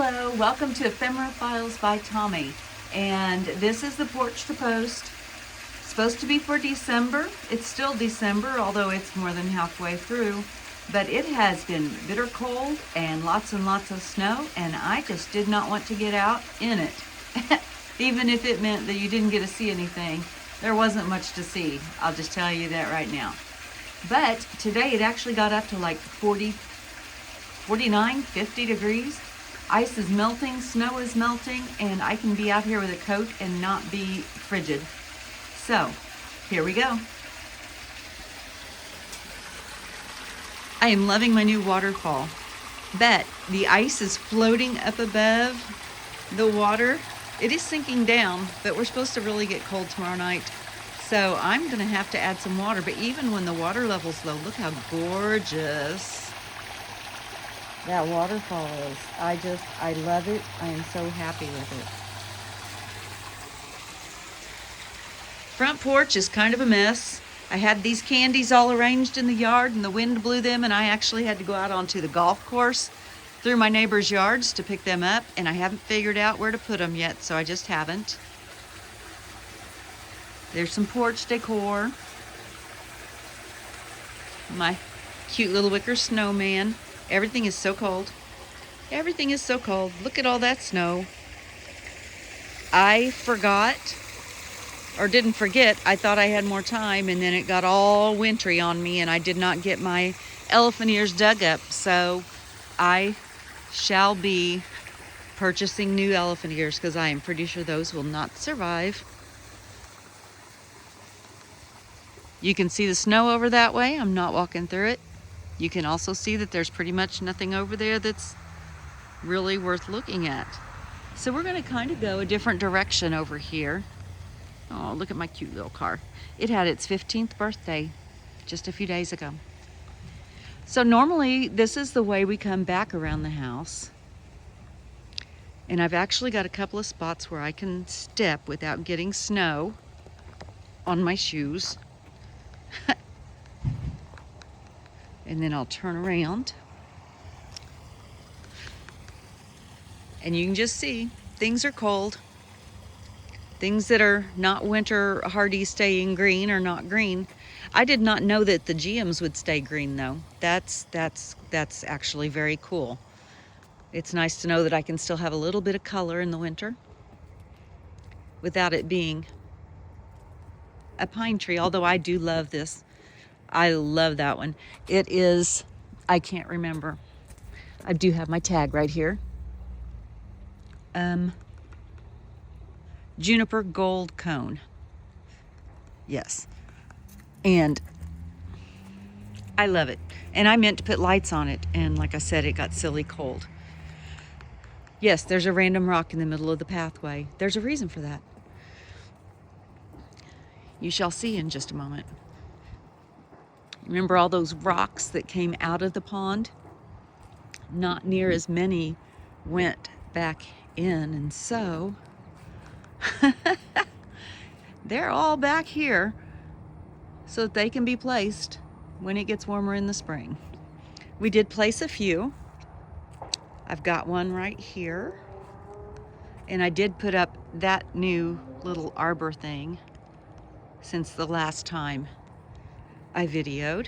Hello, welcome to Ephemera Files by Tommy. And this is the Porch to Post. Supposed to be for December. It's still December, although it's more than halfway through. But it has been bitter cold and lots of snow, and I just did not want to get out in it. Even if it meant that you didn't get to see anything, there wasn't much to see. I'll just tell you that right now. But today it actually got up to like 40, 49, 50 degrees. Ice is melting, snow is melting, and I can be out here with a coat and not be frigid. So, here we go. I am loving my new waterfall, but the ice is floating up above the water. It is sinking down, but we're supposed to really get cold tomorrow night. So I'm gonna have to add some water, but even when the water level's low, look how gorgeous that waterfall is. I love it. I am so happy with it. Front porch is kind of a mess. I had these candies all arranged in the yard and the wind blew them, and I actually had to go out onto the golf course through my neighbor's yards to pick them up, and I haven't figured out where to put them yet, so I just haven't. There's some porch decor. My cute little wicker snowman. Everything is so cold. Everything is so cold. Look at all that snow. I forgot, or didn't forget, I thought I had more time, and then it got all wintry on me, and I did not get my elephant ears dug up. So I shall be purchasing new elephant ears because I am pretty sure those will not survive. You can see the snow over that way. I'm not walking through it. You can also see that there's pretty much nothing over there that's really worth looking at. So we're going to kind of go a different direction over here. Oh, look at my cute little car. It had its 15th birthday just a few days ago. So normally this is the way we come back around the house. And I've actually got a couple of spots where I can step without getting snow on my shoes. And then I'll turn around. And you can just see, things are cold. Things that are not winter hardy staying green are not green. I did not know that the GMs would stay green though. That's actually very cool. It's nice to know that I can still have a little bit of color in the winter without it being a pine tree, although I do love this. I love that one. It is, I can't remember. I do have my tag right here. Juniper gold cone. Yes. And I love it. And I meant to put lights on it, and like I said, it got silly cold. Yes, there's a random rock in the middle of the pathway. There's a reason for that. You shall see in just a moment. Remember all those rocks that came out of the pond? Not near as many went back in, and so they're all back here so that they can be placed when it gets warmer in the spring. We did place a few. I've got one right here, and I did put up that new little arbor thing since the last time I videoed.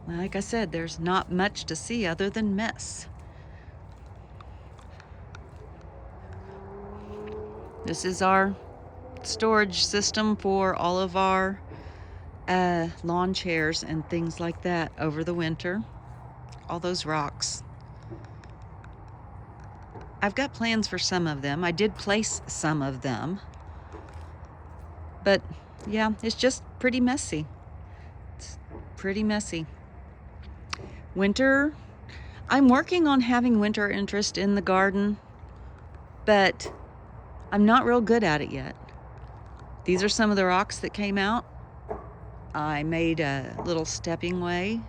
Like I said, there's not much to see other than mess. This is our storage system for all of our lawn chairs and things like that over the winter. All those rocks. I've got plans for some of them. I did place some of them. But yeah, it's just pretty messy. It's pretty messy. Winter, I'm working on having winter interest in the garden, but I'm not real good at it yet. These are some of the rocks that came out. I made a little stepping way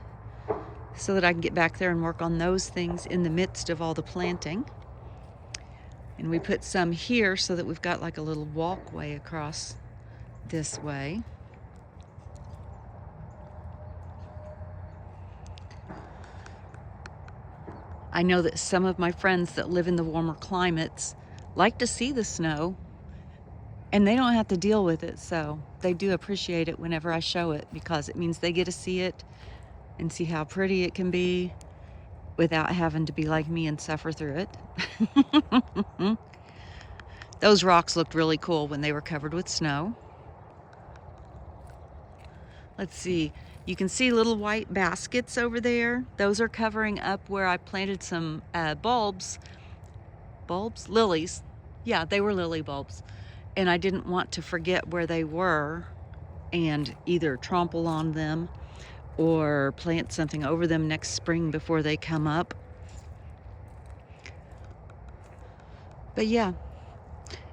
so that I can get back there and work on those things in the midst of all the planting. And we put some here so that we've got like a little walkway across this way. I know that some of my friends that live in the warmer climates like to see the snow, and they don't have to deal with it, so they do appreciate it whenever I show it, because it means they get to see it and see how pretty it can be without having to be like me and suffer through it. Those rocks looked really cool when they were covered with snow. Let's see, you can see little white baskets over there. Those are covering up where I planted some lilies. Yeah, they were lily bulbs. And I didn't want to forget where they were and either trample on them or plant something over them next spring before they come up. But yeah,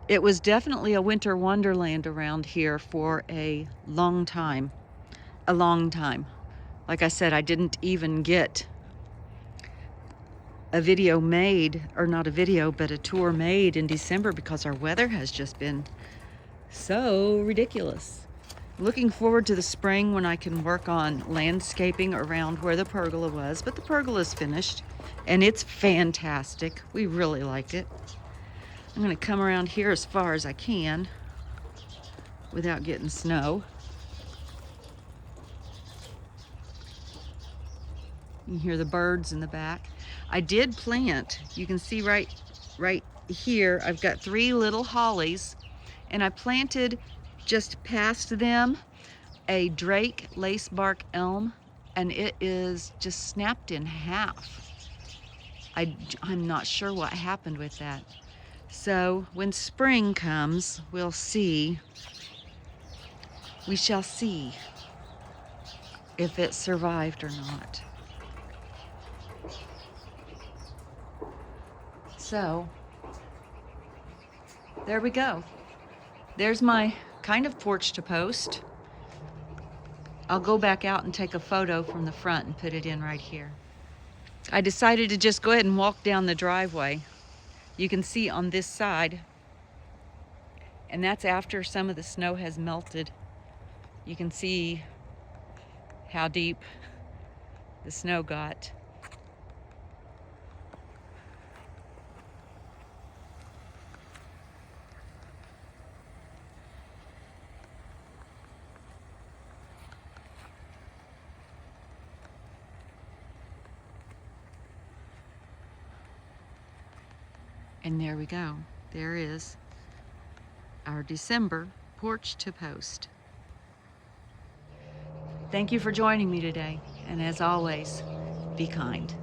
it was definitely a winter wonderland around here for a long time. A long time. Like I said, I didn't even get a video made, or not a video, but a tour made in December because our weather has just been so ridiculous. Looking forward to the spring when I can work on landscaping around where the pergola was, but the pergola is finished and it's fantastic. We really like it. I'm going to come around here as far as I can without getting snow. You can hear the birds in the back. I did plant, you can see right here, I've got 3 little hollies, and I planted just past them a Drake lacebark elm, and it is just snapped in half. I'm not sure what happened with that. So when spring comes, we'll see. We shall see if it survived or not. So there we go. There's my kind of porch to post. I'll go back out and take a photo from the front and put it in right here. I decided to just go ahead and walk down the driveway. You can see on this side, and that's after some of the snow has melted. You can see how deep the snow got. And there we go. There is our December porch to post. Thank you for joining me today. And as always, be kind.